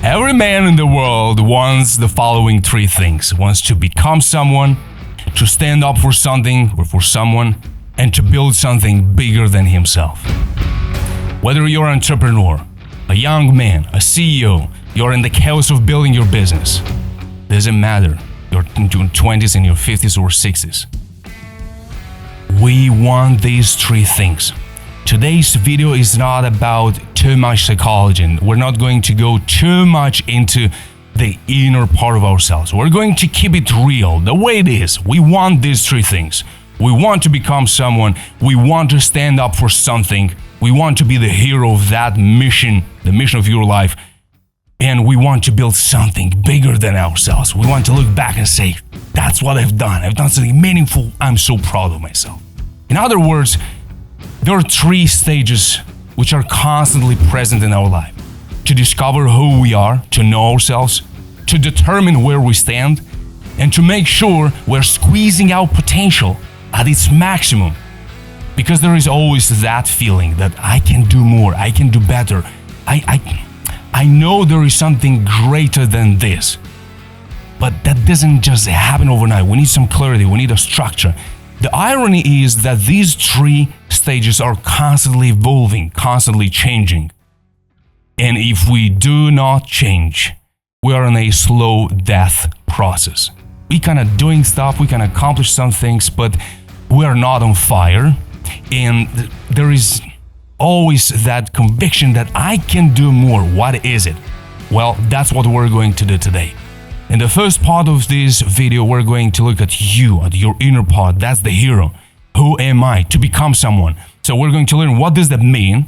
Every man in the world wants the following three things. Wants to become someone, to stand up for something or for someone, and to build something bigger than himself. Whether you're an entrepreneur, a young man, a CEO, you're in the chaos of building your business. Doesn't matter. You're in your 20s, in your 50s or 60s. We want these three things. Today's video is not about too much psychology. We're not going to go too much into the inner part of ourselves. We're going to keep it real, the way it is. We want these three things. We want to become someone. We want to stand up for something. We want to be the hero of that mission, the mission of your life. And we want to build something bigger than ourselves. We want to look back and say, that's what I've done. I've done something meaningful. I'm so proud of myself. In other words, there are three stages which are constantly present in our life. To discover who we are, to know ourselves, to determine where we stand, and to make sure we're squeezing out potential at its maximum. Because there is always that feeling that I can do more, I can do better. I know there is something greater than this. But that doesn't just happen overnight. We need some clarity, we need a structure. The irony is that these three stages are constantly evolving, constantly changing. And if we do not change, we are in a slow death process. We kind of doing stuff, we can accomplish some things, but we are not on fire. And there is always that conviction that I can do more. What is it? Well, that's what we're going to do today. In the first part of this video, we're going to look at you, at your inner part. That's the hero. Who am I? To become someone. So we're going to learn what does that mean,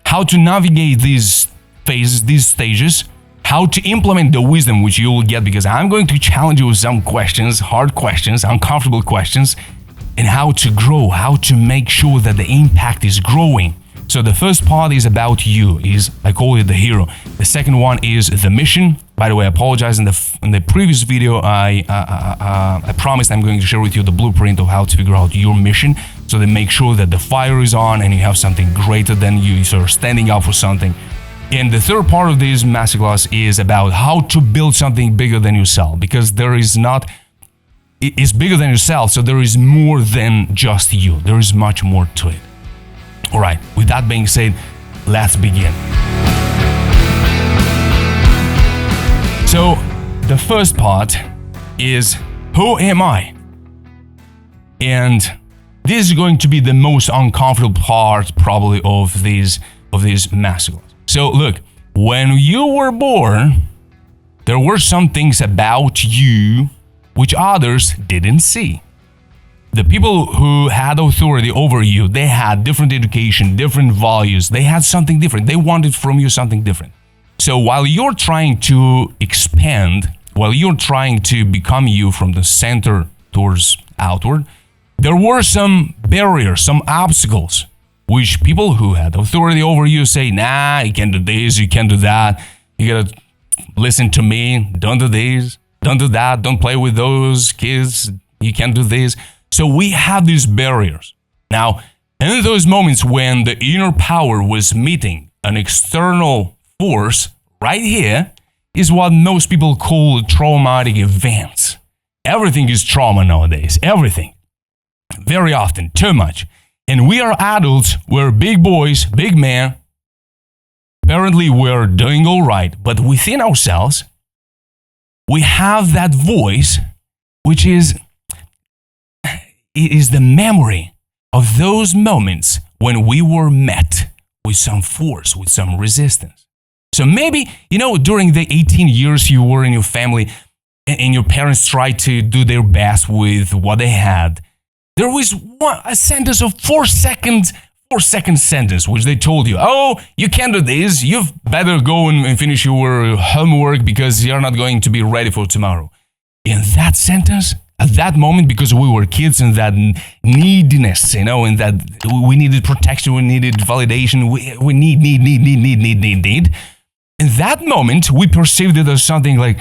how to navigate these phases, these stages, how to implement the wisdom which you will get, because I'm going to challenge you with some questions, hard questions, uncomfortable questions, and how to grow, how to make sure that the impact is growing. So the first part is about you, I call it the hero. The second one is the mission. By the way, I apologize, in the previous video, I promised I'm going to share with you the blueprint of how to figure out your mission, so that make sure that the fire is on and you have something greater than you, so you're standing up for something. And the third part of this masterclass is about how to build something bigger than yourself, because it's bigger than yourself, so there is more than just you. There is much more to it. All right, with that being said, let's begin. So, the first part is, who am I? And this is going to be the most uncomfortable part, probably, of this masterclass. So, look, when you were born, there were some things about you which others didn't see. The people who had authority over you, they had different education, different values. They had something different. They wanted from you something different. So while you're trying to expand, while you're trying to become you from the center towards outward, there were some barriers, some obstacles, which people who had authority over you say, nah, you can't do this, you can't do that. You gotta listen to me, don't do this, don't do that, don't play with those kids, you can't do this. So we have these barriers. Now, in those moments when the inner power was meeting an external force, right here is what most people call traumatic events. Everything is trauma nowadays, everything. Very often, too much. And we are adults, we're big boys, big men. Apparently we're doing all right, but within ourselves, we have that voice, which is the memory of those moments when we were met with some force, with some resistance. So maybe, during the 18 years you were in your family and your parents tried to do their best with what they had, there was a sentence of 4 second sentence which they told you, oh, you can't do this, you better go and finish your homework because you're not going to be ready for tomorrow. In that sentence, at that moment, because we were kids and that neediness, and that we needed protection, we needed validation, we need. In that moment, we perceived it as something like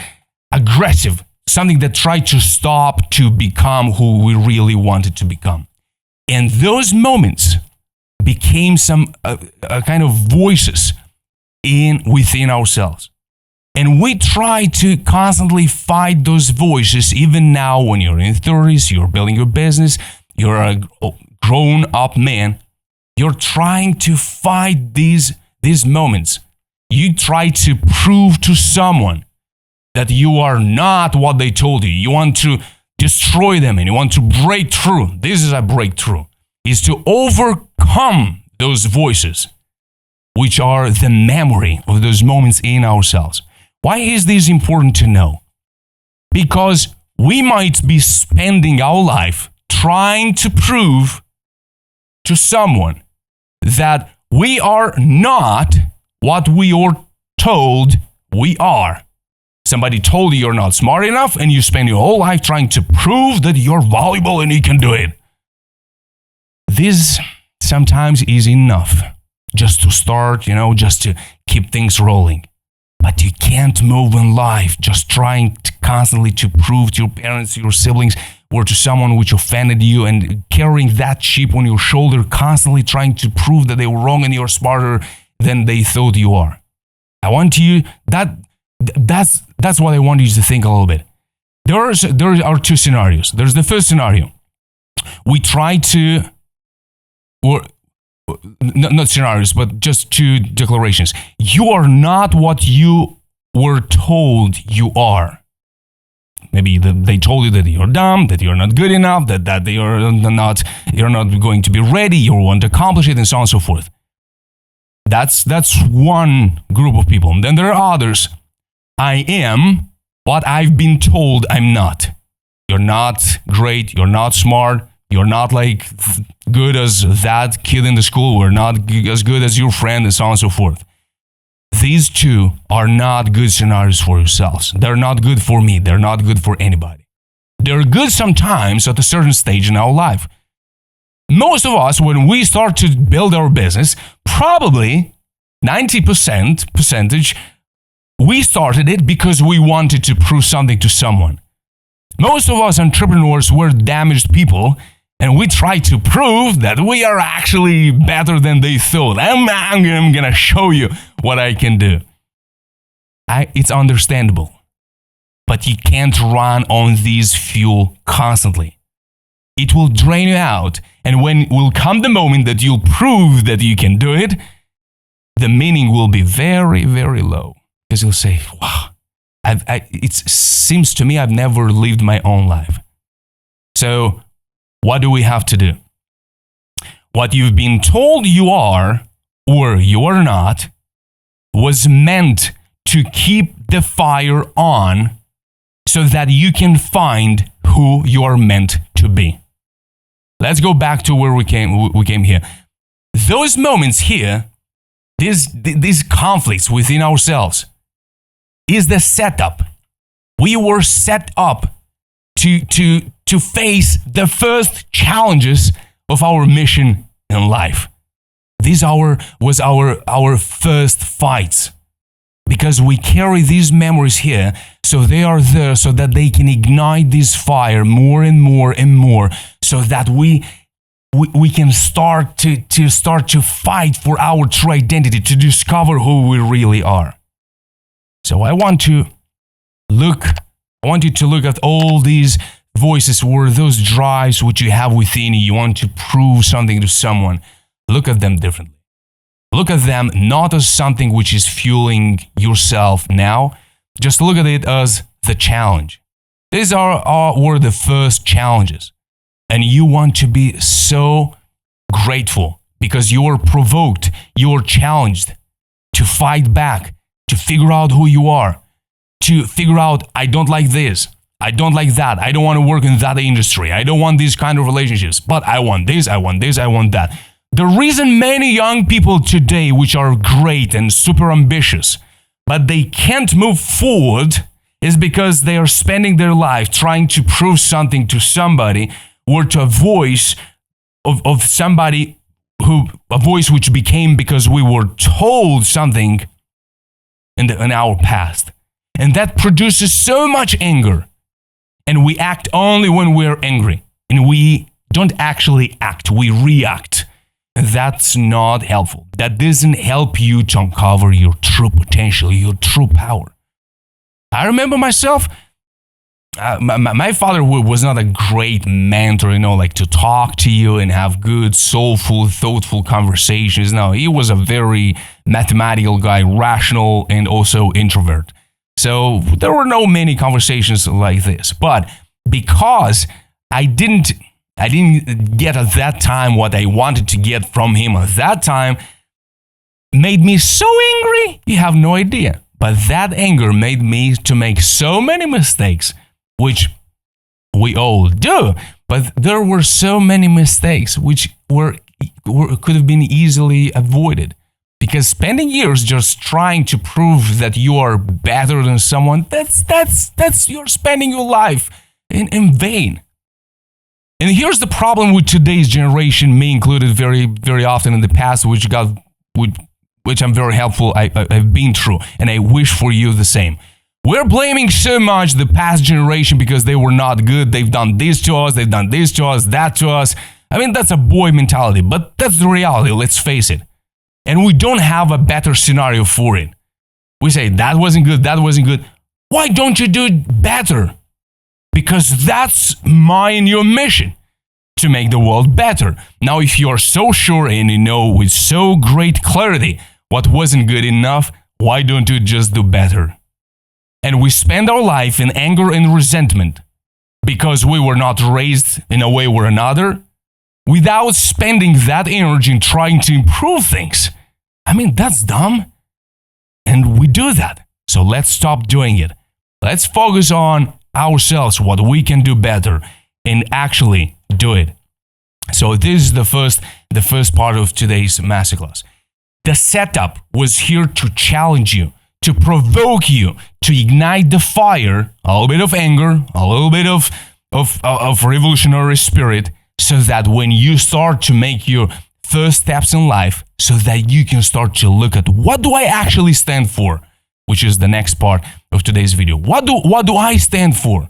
aggressive, something that tried to stop to become who we really wanted to become. And those moments became some kind of voices within ourselves. And we try to constantly fight those voices, even now when you're in 30s, you're building your business, you're a grown-up man. You're trying to fight these moments. You try to prove to someone that you are not what they told you. You want to destroy them and you want to break through. This is a breakthrough, is to overcome those voices, which are the memory of those moments in ourselves. Why is this important to know? Because we might be spending our life trying to prove to someone that we are not what we are told we are. Somebody told you you're not smart enough, and you spend your whole life trying to prove that you're valuable and you can do it. This sometimes is enough just to start, just to keep things rolling. But you can't move in life just trying to constantly to prove to your parents, to your siblings, or to someone which offended you, and carrying that chip on your shoulder, constantly trying to prove that they were wrong and you're smarter than they thought you are. I want you, that's what I want you to think a little bit. There are two scenarios. There's the first scenario. We try to, or not scenarios, but just two declarations. You are not what you were told you are. Maybe they told you that you're dumb, that you're not good enough, that you're not going to be ready, you won't accomplish it, and so on and so forth. That's one group of people. And then there are others. I am what I've been told I'm not. You're not great, you're not smart, you're not like good as that kid in the school, we're not as good as your friend, and so on and so forth. These two are not good scenarios for yourselves. They're not good for me. They're not good for anybody. They're good sometimes at a certain stage in our life. Most of us, when we start to build our business, probably 90% we started it because we wanted to prove something to someone. Most of us entrepreneurs were damaged people, and we try to prove that we are actually better than they thought. I'm going to show you what I can do. It's understandable. But you can't run on this fuel constantly. It will drain you out. And when will come the moment that you'll prove that you can do it, the meaning will be very, very low. Because you'll say, wow, it seems to me I've never lived my own life. So, what do we have to do? What you've been told you are, or you are not, was meant to keep the fire on so that you can find who you are meant to be. Let's go back to where we came here. Those moments here, these conflicts within ourselves, is the setup. We were set up to face the first challenges of our mission in life. These was our first fights, because we carry these memories here, so they are there so that they can ignite this fire more and more and more, so that we can start to fight for our true identity, to discover who we really are. So I want you to look at all these voices, or those drives which you have within you. You want to prove something to someone. Look at them differently. Look at them not as something which is fueling yourself now. Just look at it as the challenge. These were the first challenges. And you want to be so grateful because you were provoked, you were challenged to fight back, to figure out who you are, to figure out, I don't like this, I don't like that, I don't want to work in that industry, I don't want these kind of relationships, but I want this, I want this, I want that. The reason many young people today, which are great and super ambitious, but they can't move forward, is because they are spending their life trying to prove something to somebody, or to a voice of somebody a voice which became because we were told something in our past. And that produces so much anger. And we act only when we're angry. And we don't actually act, we react. And that's not helpful. That doesn't help you to uncover your true potential, your true power. I remember myself. My father was not a great mentor, like to talk to you and have good, soulful, thoughtful conversations. No, he was a very mathematical guy, rational, and also introvert. So there were no many conversations like this. But because I didn't get at that time what I wanted to get from him at that time, made me so angry, you have no idea. But that anger made me to make so many mistakes, which we all do. But there were so many mistakes which could have been easily avoided. Because spending years just trying to prove that you are better than someone, that's you're spending your life in vain. And here's the problem with today's generation, me included very, very often in the past, which I'm very helpful, I've been through, and I wish for you the same. We're blaming so much the past generation because they were not good, they've done this to us, they've done this to us, that to us. I mean, that's a boy mentality, but that's the reality, let's face it. And we don't have a better scenario for it. We say, that wasn't good, that wasn't good. Why don't you do it better? Because that's your mission, to make the world better. Now, if you're so sure and you know with so great clarity what wasn't good enough, why don't you just do better? And we spend our life in anger and resentment because we were not raised in a way or another, without spending that energy in trying to improve things. I mean, that's dumb. And we do that. So let's stop doing it. Let's focus on ourselves, what we can do better, and actually do it. So this is the first part of today's masterclass. The setup was here to challenge you, to provoke you, to ignite the fire, a little bit of anger, a little bit of revolutionary spirit, so that when you start to make your first steps in life, so that you can start to look at what do I actually stand for, which is the next part of today's video. What do I stand for?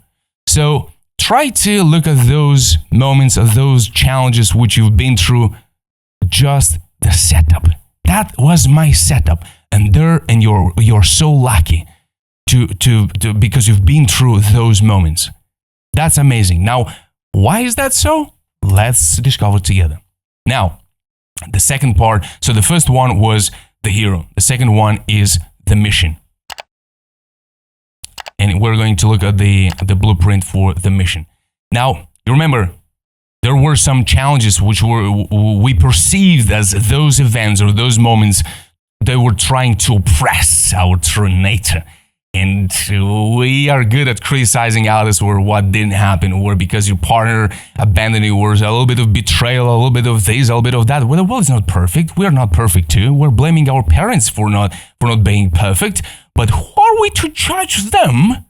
So try to look at those moments, of those challenges which you've been through, just the setup. That was my setup, and you're so lucky to because you've been through those moments. That's amazing. Now, why is that so? Let's discover together. Now, the second part. So the first one was the hero. The second one is the mission. And we're going to look at the blueprint for the mission. Now, you remember, there were some challenges which we perceived as those events or those moments that were trying to oppress our true nature. And we are good at criticizing others or what didn't happen, or because your partner abandoned you, or a little bit of betrayal, a little bit of this, a little bit of that. Well, the world is not perfect. We are not perfect too. We're blaming our parents for not being perfect. But who are we to judge them?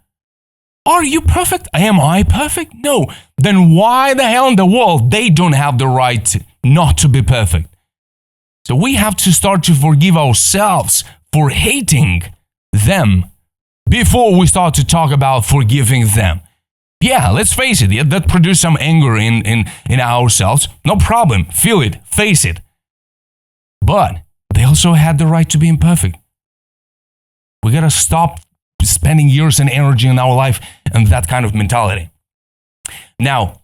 Are you perfect? Am I perfect? No. Then why the hell in the world they don't have the right not to be perfect? So we have to start to forgive ourselves for hating them before we start to talk about forgiving them. Yeah, let's face it, that produced some anger in ourselves. No problem. Feel it. Face it. But they also had the right to be imperfect. We gotta stop spending years and energy in our life and that kind of mentality. Now,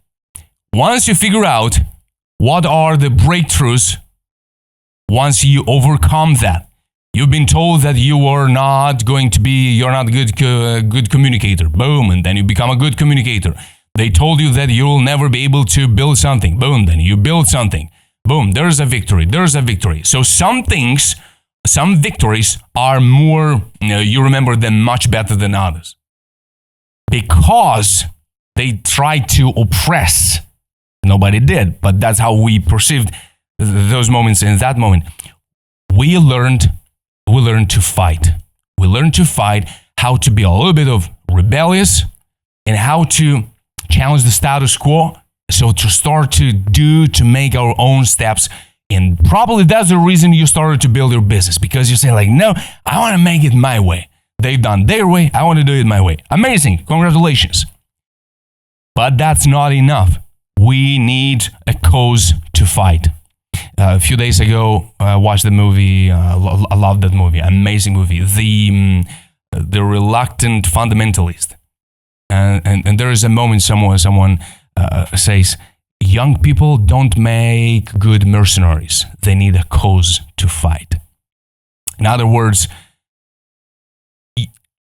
once you figure out what are the breakthroughs, once you overcome that, you've been told that you're not a good communicator. Boom, and then you become a good communicator. They told you that you'll never be able to build something. Boom, then you build something. Boom, there's a victory. So some victories are more, you remember them much better than others. Because they tried to oppress. Nobody did, but that's how we perceived those moments in that moment. We learned to fight. We learned to fight, how to be a little bit of rebellious and how to challenge the status quo. So to start to make our own steps. And probably that's the reason you started to build your business, because you say like, no, I want to make it my way. They've done their way. I want to do it my way. Amazing. Congratulations. But that's not enough. We need a cause to fight. A few days ago, I watched the movie. I loved that movie. Amazing movie. the reluctant fundamentalist. And there is a moment someone says, young people don't make good mercenaries. They need a cause to fight. In other words,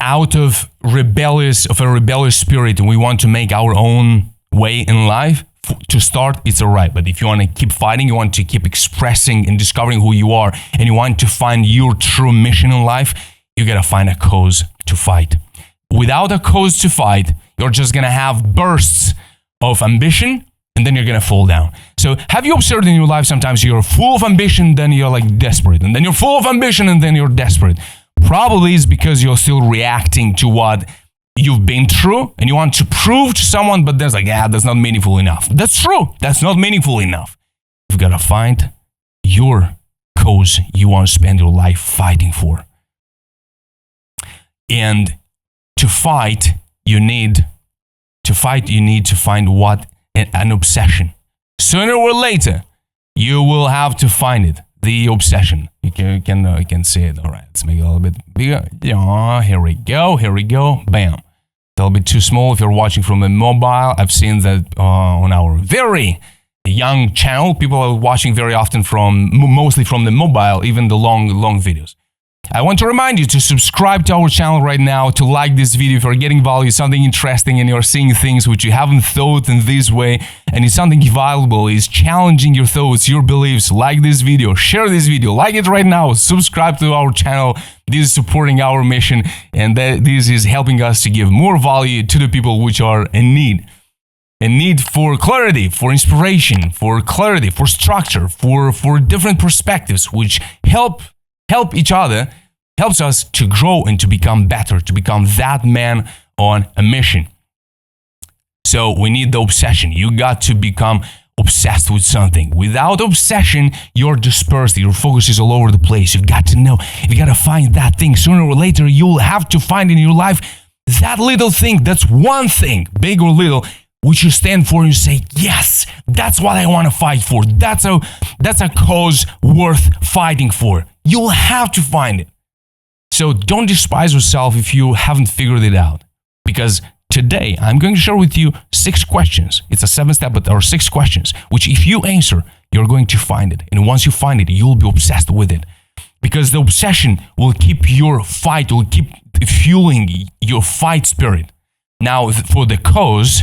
out of a rebellious spirit, we want to make our own way in life. To start, it's all right. But if you want to keep fighting, you want to keep expressing and discovering who you are, and you want to find your true mission in life, you got to find a cause to fight. Without a cause to fight, you're just going to have bursts of ambition, and then you're going to fall down. So have you observed in your life sometimes you're full of ambition, then you're like desperate, and then you're full of ambition, and then you're desperate? Probably it's because you're still reacting to what you've been through, and you want to prove to someone, but there's like, that's not meaningful enough. That's true. That's not meaningful enough. You've got to find your cause you want to spend your life fighting for. And to fight, you need to find what? An obsession. Sooner or later, you will have to find it. The obsession. You can see it. All right, let's make it a little bit bigger. Yeah, here we go. Bam. A little bit too small if you're watching from a mobile. I've seen that on our very young channel. People are watching very often mostly from the mobile, even the long videos. I want to remind you to subscribe to our channel right now, to like this video if you're getting value, something interesting, and you're seeing things which you haven't thought in this way, and it's something valuable, is challenging your thoughts, your beliefs. Like this video, share this video, like it right now, subscribe to our channel. This is supporting our mission, and this is helping us to give more value to the people which are in need. A need for clarity, for inspiration, for clarity, for structure, for different perspectives, which help each other, helps us to grow and to become better, to become that man on a mission. So we need the obsession. You got to become obsessed with something. Without obsession, you're dispersed. Your focus is all over the place. You've got to know. You got to find that thing. Sooner or later, you'll have to find in your life that little thing. That's one thing, big or little, which you stand for and you say, yes, that's what I want to fight for. That's a cause worth fighting for. You'll have to find it. So don't despise yourself if you haven't figured it out. Because today, I'm going to share with you 6 questions. It's a 7-step, but there are 6 questions, which if you answer, you're going to find it. And once you find it, you'll be obsessed with it. Because the obsession will keep your fight, will keep fueling your fight spirit. Now, for the cause,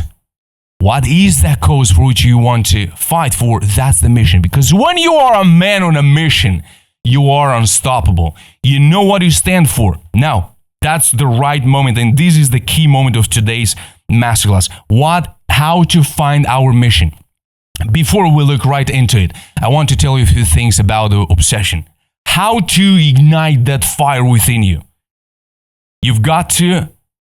what is that cause for which you want to fight for? That's the mission. Because when you are a man on a mission, you are unstoppable. You know what you stand for. Now, that's the right moment, and this is the key moment of today's masterclass. How to find our mission. Before we look right into it, I want to tell you a few things about the obsession. How to ignite that fire within you. You've got to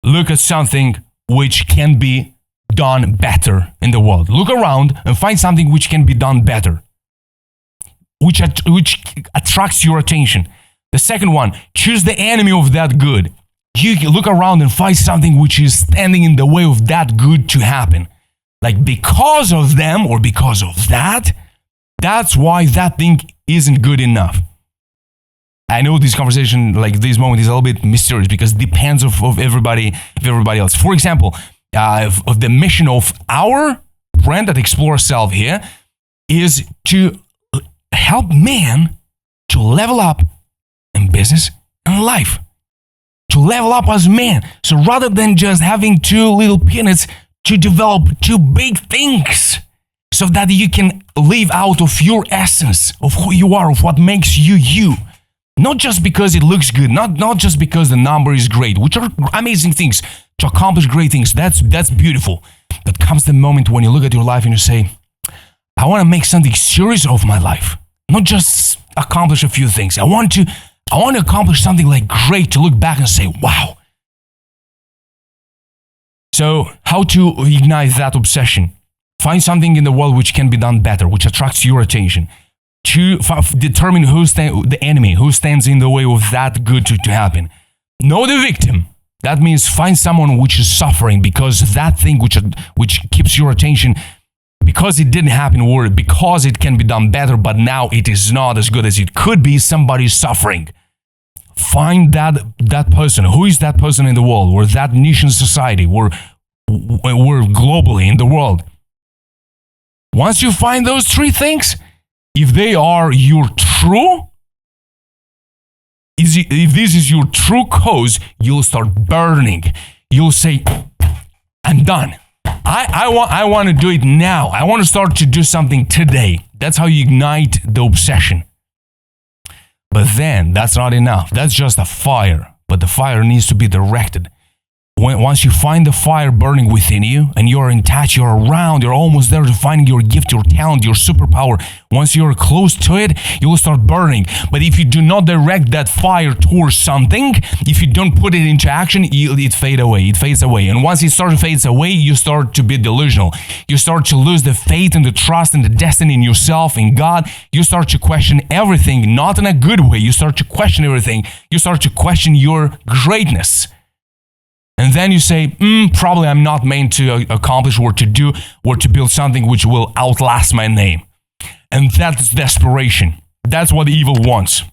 look at something which can be done better in the world. Look around and find something which can be done better, which attracts your attention. The second one, choose the enemy of that good. You look around and find something which is standing in the way of that good to happen. Like because of them or because of that, that's why that thing isn't good enough. I know this conversation, like this moment, is a little bit mysterious because it depends of everybody else. For example, of the mission of our brand at Exploraself here is to help man to level up in business and life. To level up as man. So rather than just having 2 little peanuts, to develop 2 big things so that you can live out of your essence, of who you are, of what makes you you. Not just because it looks good, not just because the number is great, which are amazing things to accomplish great things. That's beautiful. But comes the moment when you look at your life and you say, I want to make something serious of my life. Not just accomplish a few things. I want to accomplish something like great, to look back and say, wow. So how to ignite that obsession? Find something in the world which can be done better, which attracts your attention. To determine the enemy, who stands in the way of that good to happen. Know the victim. That means find someone which is suffering because that thing which keeps your attention, because it didn't happen, or because it can be done better, but now it is not as good as it could be, somebody's suffering. find that person. Who is that person in the world, or that niche in society, or globally in the world? Once you find those three things, if they are your true, if this is your true cause, you'll start burning. You'll say, I'm done. I want to do it now. I want to start to do something today. That's how you ignite the obsession. But then, that's not enough. That's just a fire. But the fire needs to be directed. Once you find the fire burning within you, and you're in touch, you're around, you're almost there to finding your gift, your talent, your superpower. Once you're close to it, you will start burning. But if you do not direct that fire towards something, if you don't put it into action, it fades away. And once it fades away, you start to be delusional. You start to lose the faith and the trust and the destiny in yourself, in God. You start to question everything, not in a good way. You start to question everything. You start to question your greatness. And then you say, probably I'm not meant to accomplish or to do or to build something which will outlast my name. And that's desperation. That's what the evil wants.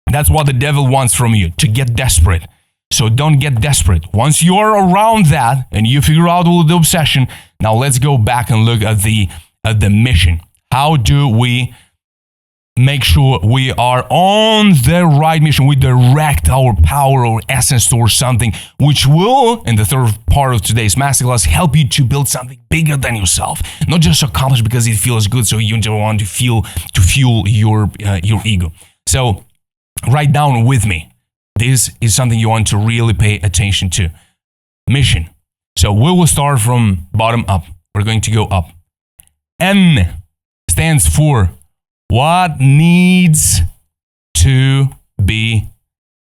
That's what the devil wants from you, to get desperate. So don't get desperate. Once you're around that and you figure out all the obsession, now let's go back and look at the mission. How do we make sure we are on the right mission? We direct our power or essence towards something which will, in the third part of today's masterclass, help you to build something bigger than yourself. Not just accomplish because it feels good, so you don't want to fuel your ego. So write down with me. This is something you want to really pay attention to. Mission. So we will start from bottom up. We're going to go up. N stands for what needs to be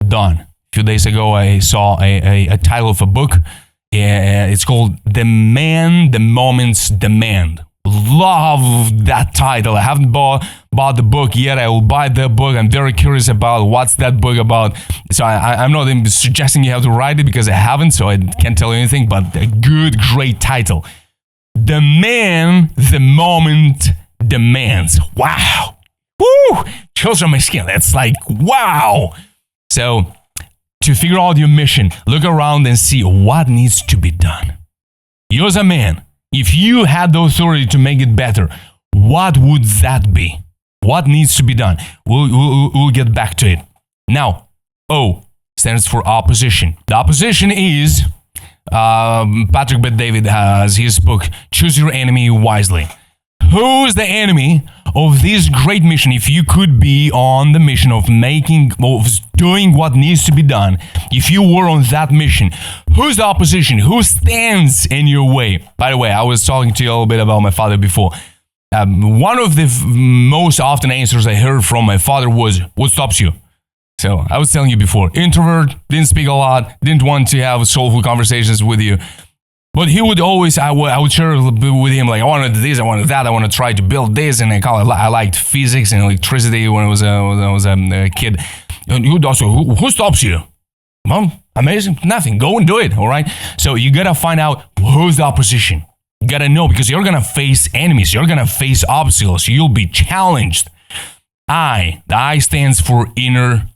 done. A few days ago, I saw a title of a book. It's called The Man, the Moment's Demand. Love that title. I haven't bought the book yet. I will buy the book. I'm very curious about what's that book about. So I'm not even suggesting you have to write it because I haven't, so I can't tell you anything, but a good, great title. The Man, the Moment Demands. Wow. Woo! Chills on my skin. That's like, wow. So, to figure out your mission, look around and see what needs to be done. You as a man, if you had the authority to make it better, what would that be? What needs to be done? We'll get back to it. Now, O stands for opposition. The opposition is, Patrick Bet-David has his book, Choose Your Enemy Wisely. Who's the enemy of this great mission? If you could be on the mission of doing what needs to be done, if you were on that mission, who's the opposition? Who stands in your way? By the way, I was talking to you a little bit about my father before. One of the most often answers I heard from my father was, what stops you? So I was telling you before, introvert, didn't speak a lot, didn't want to have soulful conversations with you. But he would always, I would share with him, like, I wanted this, I wanted that, I want to try to build this, and I liked physics and electricity when I was a kid. And he would also, who stops you? Well, amazing, nothing, go and do it, all right? So you gotta find out who's the opposition. You gotta know, because you're gonna face enemies, you're gonna face obstacles, you'll be challenged. The I stands for inner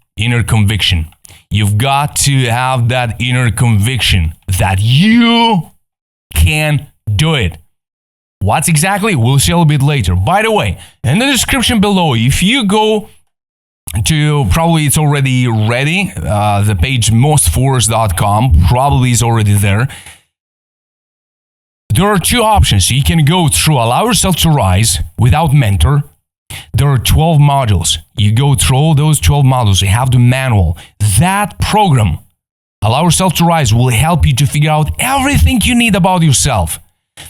conviction. You've got to have that inner conviction that you can do it. What's exactly? We'll see a little bit later. By the way, in the description below, if you go to, probably it's already ready, the page mostforce.com, probably is already there. There are two options. You can go through Allow Yourself to Rise without mentor. There are 12 modules. You go through all those 12 modules. You have the manual. That program, Allow Yourself to Rise, will help you to figure out everything you need about yourself.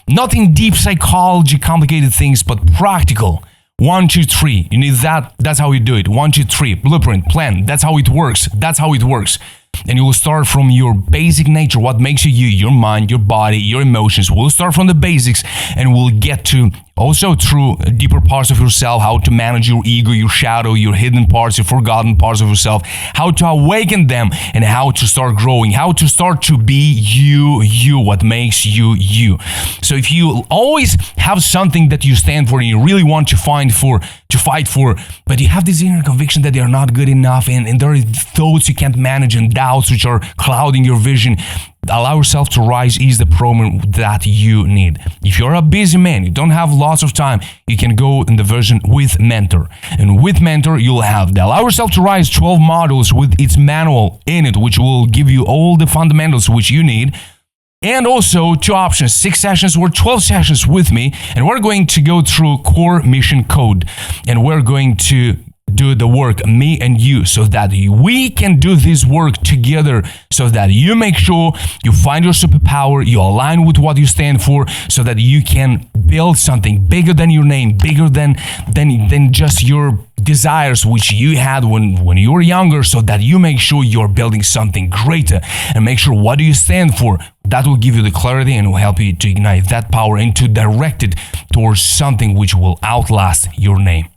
Not in deep psychology, complicated things, but practical. 1, 2, 3. You need that. That's how you do it. 1, 2, 3. Blueprint, plan. That's how it works. That's how it works. And you will start from your basic nature, what makes you, your mind, your body, your emotions. We'll start from the basics, and we'll get to also through deeper parts of yourself, how to manage your ego, your shadow, your hidden parts, your forgotten parts of yourself, how to awaken them, and how to start growing, how to start to be you, what makes you. So if you always have something that you stand for and you really want to find for to fight for, but you have this inner conviction that you're not good enough, and there are thoughts you can't manage and doubts which are clouding your vision. Allow yourself to rise is the program that you need. If you're a busy man, you don't have lots of time, you can go in the version with mentor. And with mentor, you'll have the Allow Yourself to Rise 12 modules with its manual in it, which will give you all the fundamentals which you need. And also 2 options, 6 sessions or 12 sessions with me. And we're going to go through core mission code. And we're going to do the work, me and you, so that we can do this work together, so that you make sure you find your superpower, you align with what you stand for, so that you can build something bigger than your name, bigger than just your desires which you had when you were younger, so that you make sure you're building something greater and make sure what do you stand for. That will give you the clarity and will help you to ignite that power and to direct it towards something which will outlast your name.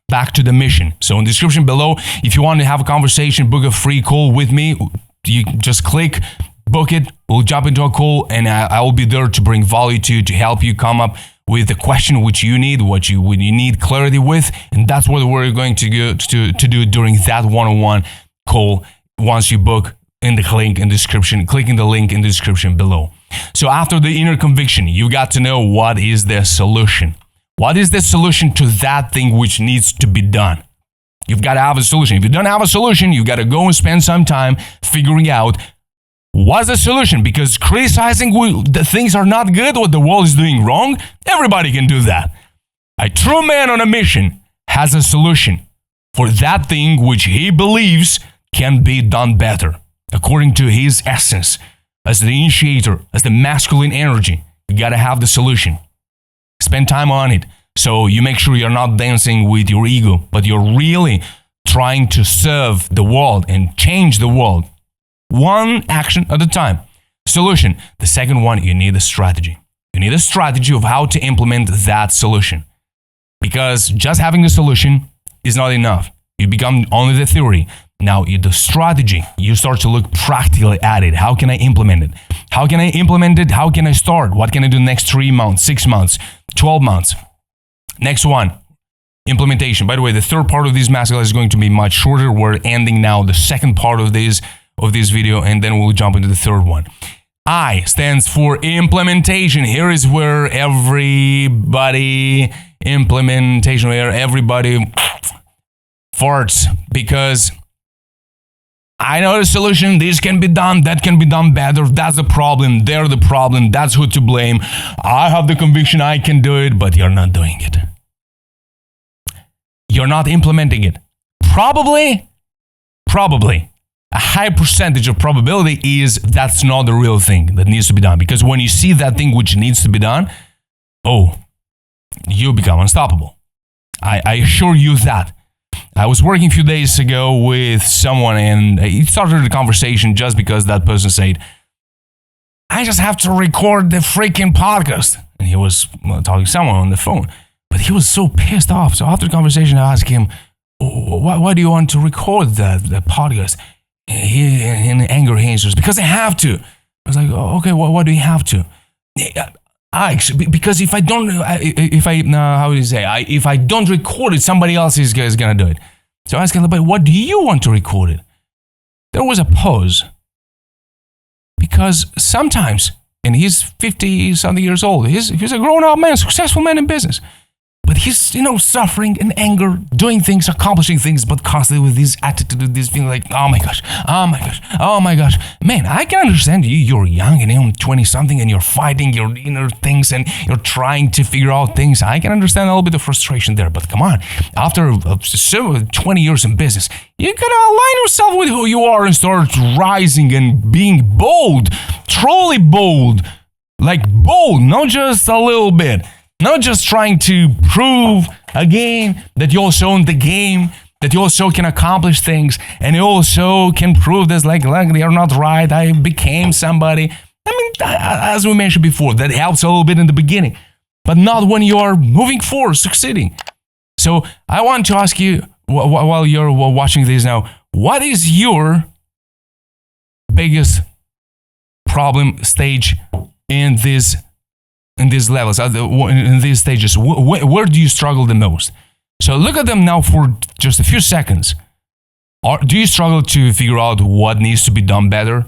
Back to the mission. So in the description below, if you want to have a conversation, book a free call with me, you just click, book it, we'll jump into a call, and I will be there to bring value to you, to help you come up with the question which you need, what you need clarity with, and that's what we're going to go to do during that one-on-one call once you book in the link in the description, clicking the link in the description below. So after the inner conviction, you got to know what is the solution. What is the solution to that thing which needs to be done? You've got to have a solution. If you don't have a solution, you got to go and spend some time figuring out what's the solution. Because criticizing the things are not good, what the world is doing wrong, everybody can do that. A true man on a mission has a solution for that thing which he believes can be done better, according to his essence, as the initiator, as the masculine energy. You got to have the solution. Spend time on it, so you make sure you're not dancing with your ego, but you're really trying to serve the world and change the world. One action at a time. Solution. The second one, you need a strategy. You need a strategy of how to implement that solution. Because just having the solution is not enough. You become only the theory. Now, the strategy, you start to look practically at it. How can I implement it? How can I implement it? How can I start? What can I do next 3 months, 6 months, 12 months? Next one, implementation. By the way, the third part of this masterclass is going to be much shorter. We're ending now the second part of this video, and then we'll jump into the third one. I stands for implementation. Here is where everybody farts, because I know the solution, this can be done, that can be done better, that's the problem, they're the problem, that's who to blame. I have the conviction I can do it, but you're not doing it. You're not implementing it. Probably, a high percentage of probability is that's not the real thing that needs to be done. Because when you see that thing which needs to be done, you become unstoppable. I assure you that. I was working a few days ago with someone, and it started a conversation just because that person said, I just have to record the freaking podcast. And he was talking to someone on the phone, but he was so pissed off. So after the conversation, I asked him, why do you want to record the podcast? He, in anger, he answers, because I have to. I was like, okay, why do you have to? Because if I don't, if I don't record it, somebody else is gonna do it. So I asked him, but what do you want to record it? There was a pause. Because sometimes, and he's 50-something years old, he's a grown-up man, successful man in business. But he's, suffering in anger, doing things, accomplishing things, but constantly with this attitude, with this feeling like, oh my gosh. Man, I can understand you. You're young and you're 20-something and you're fighting your inner things and you're trying to figure out things. I can understand a little bit of frustration there, but come on. After 20 years in business, you gotta align yourself with who you are and start rising and being bold, truly bold. Like bold, not just a little bit. Not just trying to prove again that you also own the game, that you also can accomplish things, and you also can prove this like you're not right, I became somebody. I mean, as we mentioned before, that helps a little bit in the beginning, but not when you are moving forward, succeeding. So I want to ask you, while you're watching this now, what is your biggest problem stage in these levels, in these stages? Where do you struggle the most? So look at them now for just a few seconds. Do you struggle to figure out what needs to be done better?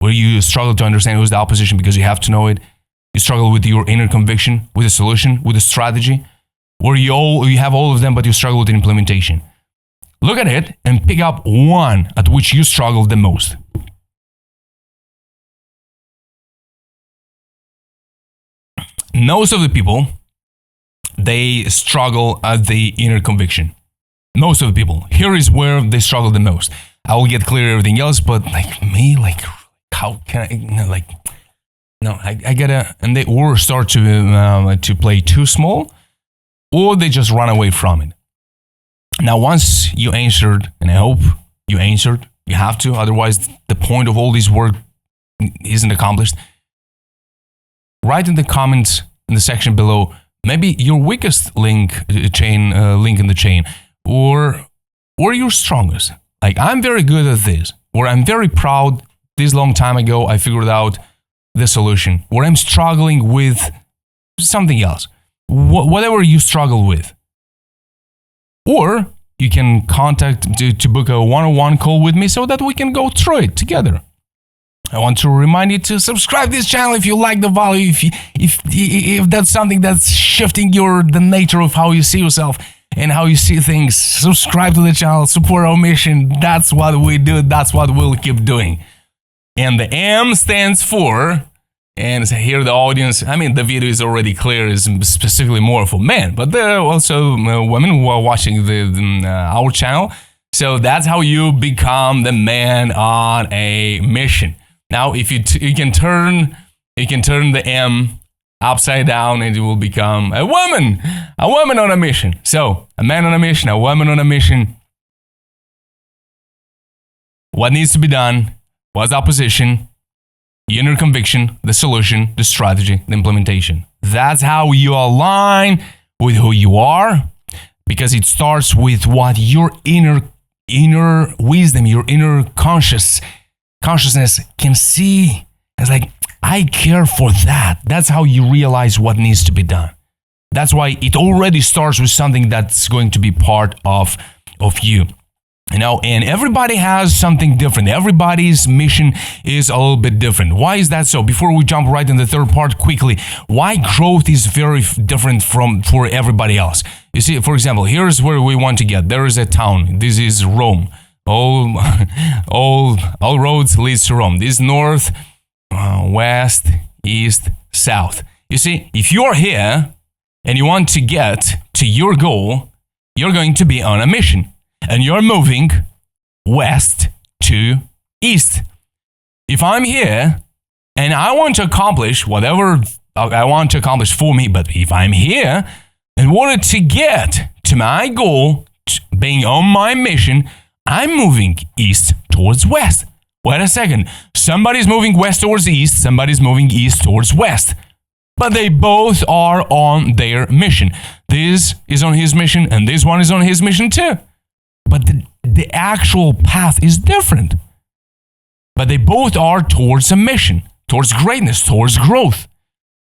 Or you struggle to understand who's the opposition because you have to know it? You struggle with your inner conviction, with a solution, with a strategy? Or you have all of them, but you struggle with the implementation? Look at it and pick up one at which you struggle the most. Most of the people, they struggle at the inner conviction. Most of the people. Here is where they struggle the most. I will get clear everything else, but like me, like how can I, I gotta, and they or start to play too small, or they just run away from it. Now, once you answered, and I hope you answered, you have to, otherwise the point of all this work isn't accomplished. Write in the comments in the section below, maybe your weakest link in the chain, or your strongest. Like, I'm very good at this, or I'm very proud. This long time ago, I figured out the solution, or I'm struggling with something else. Whatever you struggle with. Or you can contact to book a one-on-one call with me so that we can go through it together. I want to remind you to subscribe to this channel if you like the value, if that's something that's shifting the nature of how you see yourself and how you see things. Subscribe to the channel, support our mission. That's what we do. That's what we'll keep doing. And the M stands for, and here the audience, I mean, the video is already clear, is specifically more for men, but there are also women who are watching our channel. So that's how you become the man on a mission. Now, if you can turn the M upside down, and it will become a woman on a mission. So a man on a mission, a woman on a mission. What needs to be done? What's the opposition? The inner conviction, the solution, the strategy, the implementation. That's how you align with who you are, because it starts with what your inner wisdom, your inner consciousness can see as like, I care for that. That's how you realize what needs to be done. That's why it already starts with something that's going to be part of you. And everybody has something different. Everybody's mission is a little bit different. Why is that so? Before we jump right in the third part quickly, why growth is very different for everybody else. You see, for example, here's where we want to get. There is a town. This is Rome. All roads leads to Rome. This is north, west, east, south. You see, if you're here and you want to get to your goal, you're going to be on a mission. And you're moving west to east. If I'm here and I want to accomplish whatever I want to accomplish for me, but if I'm here, in order to get to my goal, being on my mission, I'm moving east towards west. Wait a second. Somebody's moving west towards east, somebody's moving east towards west. But they both are on their mission. This is on his mission, and this one is on his mission too. But the actual path is different. But they both are towards a mission, towards greatness, towards growth.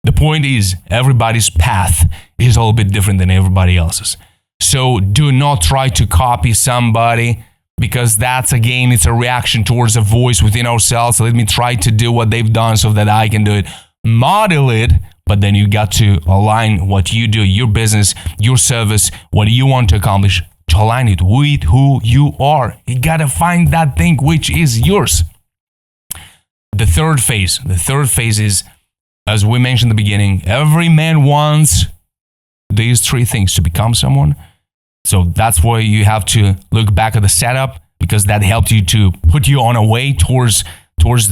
The point is, everybody's path is a little bit different than everybody else's. So do not try to copy somebody, because that's, again, it's a reaction towards a voice within ourselves. So let me try to do what they've done so that I can do it. Model it, but then you got to align what you do, your business, your service, what you want to accomplish, to align it with who you are. You gotta find that thing which is yours. The third phase is, as we mentioned in the beginning, every man wants these three things to become someone. So that's why you have to look back at the setup, because that helped you to put you on a way towards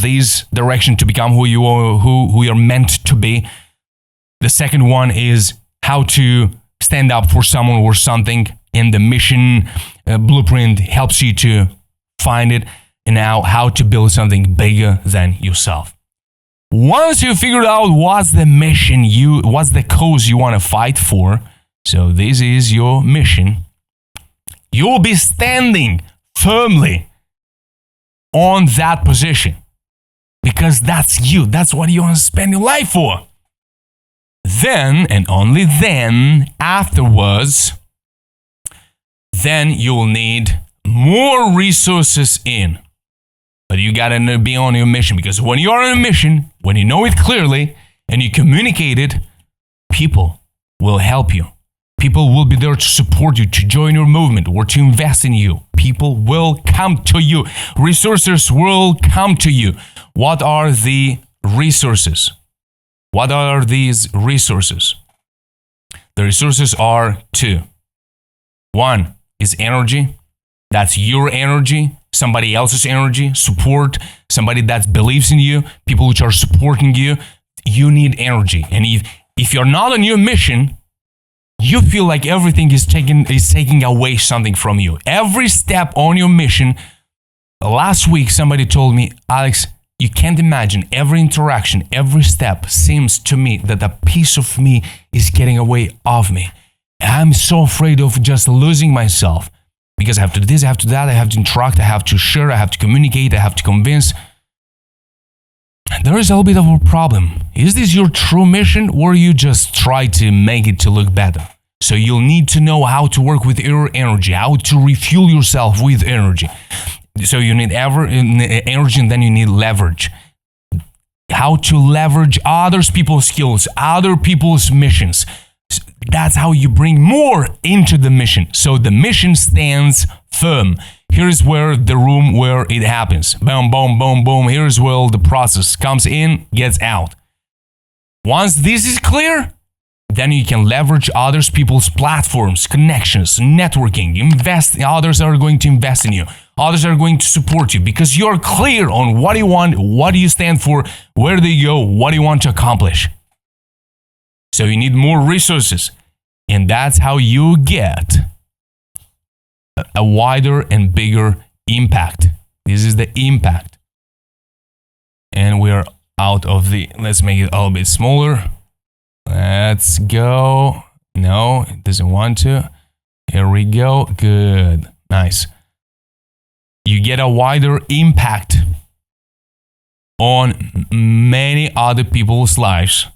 this direction to become who you are, who you're meant to be. The second one is how to stand up for someone or something, and the mission blueprint helps you to find it. And now how to build something bigger than yourself. Once you figured out what's the mission, what's the cause you want to fight for, so this is your mission, you will be standing firmly on that position, because that's you. That's what you want to spend your life for. Then, and only then, afterwards, then you'll need more resources in. But you gotta be on your mission, because when you're on a mission, when you know it clearly and you communicate it, people will help you. People will be there to support you, to join your movement, or to invest in you. People will come to you. Resources will come to you. What are the resources? What are these resources? The resources are two. One is energy. That's your energy, somebody else's energy, support, somebody that believes in you, people which are supporting you. You need energy. And if you're not on your mission, you feel like everything is taking away something from you. Every step on your mission. Last week, somebody told me, Alex, you can't imagine every interaction, every step seems to me that a piece of me is getting away of me. I'm so afraid of just losing myself because I have to do this, I have to do that, I have to interact, I have to share, I have to communicate, I have to convince. There is a little bit of a problem. Is this your true mission, or you just try to make it to look better? So you'll need to know how to work with your energy, how to refuel yourself with energy. So you need energy, and then you need leverage. How to leverage other people's skills, other people's missions. That's how you bring more into the mission. So the mission stands firm. Here's where the room where it happens. Boom, boom, boom, boom. Here's where the process comes in, gets out. Once this is clear, then you can leverage others people's platforms, connections, networking, invest. Others are going to invest in you. Others are going to support you because you're clear on what you want, what do you stand for, where do you go, what do you want to accomplish. So you need more resources. And that's how you get a wider and bigger impact. This is the impact. And we're out of let's make it a little bit smaller. Let's go. No, it doesn't want to. Here we go. Good. Nice. You get a wider impact on many other people's lives.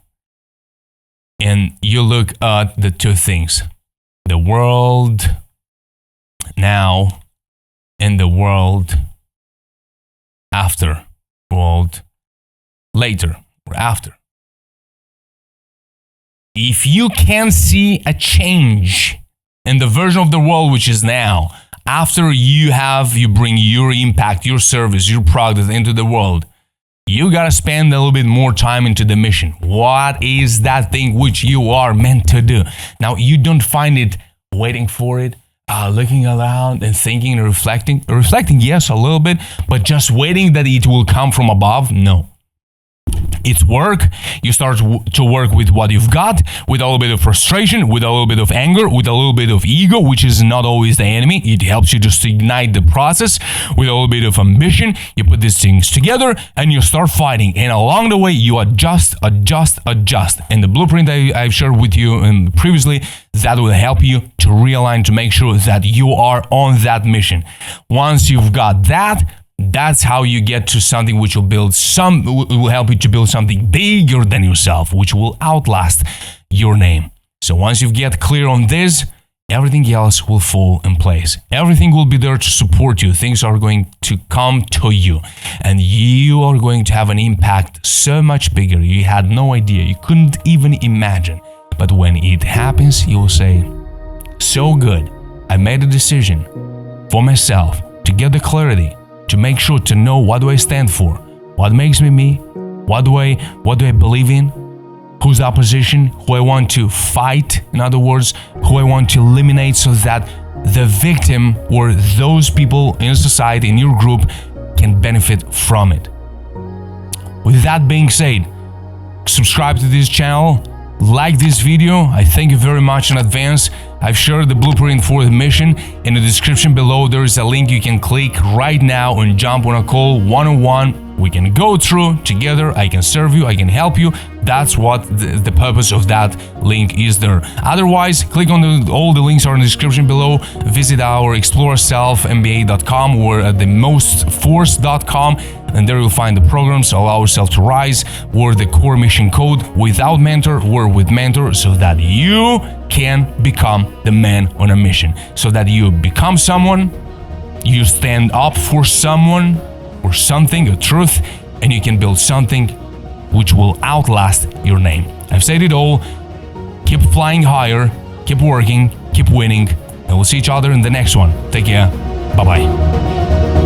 And you look at the two things. The world now and the world after. World later or after. If you can see a change in the version of the world which is now, after you bring your impact, your service, your product into the world, you gotta spend a little bit more time into the mission. What is that thing which you are meant to do? Now, you don't find it waiting for it, looking around and thinking and reflecting. Reflecting, yes, a little bit, but just waiting that it will come from above, no. It's work. You start to work with what you've got, with a little bit of frustration, with a little bit of anger, with a little bit of ego, which is not always the enemy. It helps you just ignite the process with a little bit of ambition. You put these things together and you start fighting. And along the way, you adjust. And the blueprint I've shared with you previously, that will help you to realign, to make sure that you are on that mission. Once you've got that, that's how you get to something which will help you to build something bigger than yourself, which will outlast your name. So once you get clear on this, everything else will fall in place. Everything will be there to support you. Things are going to come to you, and you are going to have an impact so much bigger. You had no idea. You couldn't even imagine. But when it happens, you will say, so good. I made a decision for myself to get the clarity, to make sure to know what do I stand for, what makes me me, what do I believe in, who's the opposition, who I want to fight, in other words, who I want to eliminate so that the victim or those people in society, in your group, can benefit from it. With that being said, subscribe to this channel, like this video. I thank you very much in advance. I've shared the blueprint for the mission. In the description below, there is a link you can click right now and jump on a call one-on-one We can go through together. I can serve you. I can help you. That's what the purpose of that link is there. Otherwise, click on all the links are in the description below. Visit our Exploraself.mba.com or at themostforce.com, and there you'll find the programs Allow Yourself to Rise or the core mission code Without Mentor or with Mentor, so that you can become the man on a mission, so that you become someone, you stand up for someone or something, a truth, and you can build something which will outlast your name. I've said it all. Keep flying higher, keep working, keep winning, and we'll see each other in the next one. Take care. Bye-bye.